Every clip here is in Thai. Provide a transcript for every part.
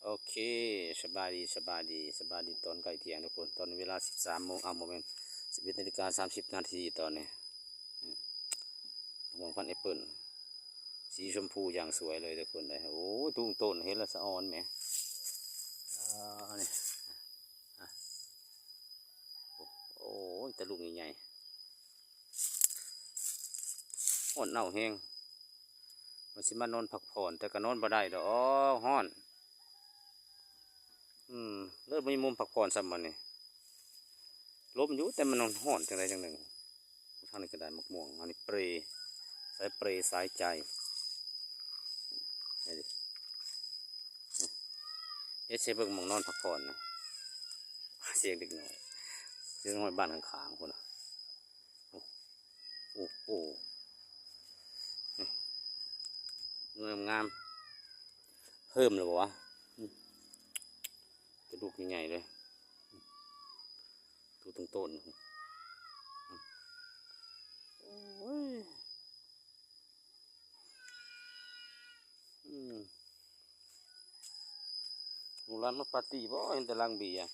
โอเคสบายดีตอนใกล้เที่ยงทุกคนตอนนี้เวลา13 โมงโมเมนต์11:30 นาทีตอนนี้มองพันแอปเปิลสีชมพูอย่างสวยเลยทุกคนเลยโอ้ตุ้งต้นเห็นแล้วสะออนไหมนี่อ่ะโอ้แต่ลูกใหญ่ๆห้อนเน่าแห้งมันสิมานอนพักผ่อนแต่ก็นอนบ่ได้ดอกห้อนเริ่มมีมุมพักผ่อนซ้ำมันนี่ลมอยู่แต่มันนอนห้อนจังไรจังหนึ่งทางนี้ก็ได้มะม่วงอันนี้เปรย์สายเปรย์สายใจนี่ดิเอชเบิ่งมองนอนพักผ่อนนะเสียงเด็กน้อยเสียงน้อยบ้านข้างๆคนนะโอ้โหงามเพิ่มเลยวะจะดูยังไงเลยดูตรงต้นโอ้ยลูกหลานมาปาร์ตี้บ่เห็นแต่ลังเบียร์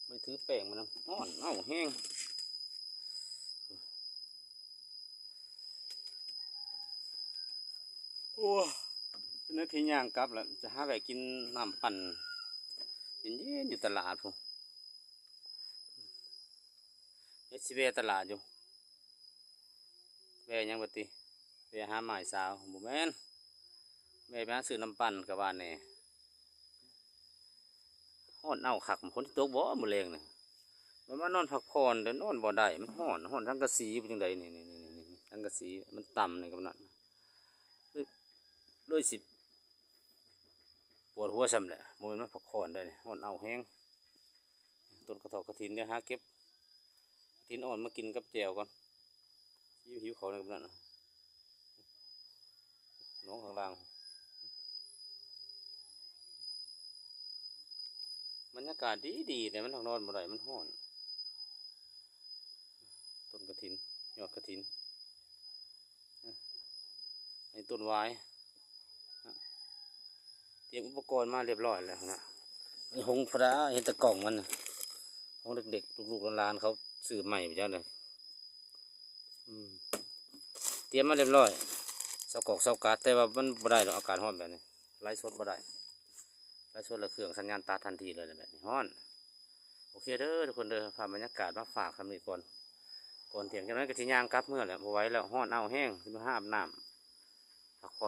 ไม่ถือแป้งมันนะฮ้อนเอ้าแห้งโอ้เป็นนาทีย่างกลับแล้วจะหาอะไรกินน้ำปั่นเย็นๆอยู่ตลาดผมเอชเวตลาดอยู่แม่ยังปฏิแม่หาหมายสาวบุแม่นแม่ไปหาซื้อน้ำปั่นกับบ้านนี่ฮ้อนเอ้าขักมันคนที่ตกบ่มือแรงเนี่ยมันมานอนพักผ่อนแต่นอนบ่ได้มันฮ้อนทั้งกระสีเป็นยังไงนี่ทั้งกระสีมันต่ำนี่กับนั่นด้วยสิปวดหัวซ้ำแหละมือมันพักผ่อนได้ฮ้อนเอ้าแห้งต้นกระถอกกระถินเนี่ยหาเก็บกระถินอ่อนมากินกับแจวก่อนหิวเขาในกับนั่นน้องข้างล่างบรรยากาศดีแต่มันทางนอนบ่ได้มันฮ้อนต้นกระถินยอดกระถินไอ้ต้นวายเตรียมอุปกรณ์มาเรียบร้อยแล้วนะไอ้หงพระเห็นตะกล่องมันของเด็กๆลูกๆหลานๆเขาซื้อใหม่ไปจ้าเลยเตรียมมาเรียบร้อยเสากอกเสากาดแต่ว่ามันบ่ได้หรอกอากาศร้อนแบบนี้ไล่สดบ่ได้ไล่สดแล้วเครื่องสัญญาณตัดทันทีเลยแบบนี้ร้อนโอเคเด้อทุกคนเด้อพาบรรยากาศมาฝากคำนี้ก่อนเที่ยงจากนั้นก็สิย่างกลับเมื่อแหละบ่ไหวแล้วร้อนเอาแห้งสิมาหาอาบน้ำพักผ่อน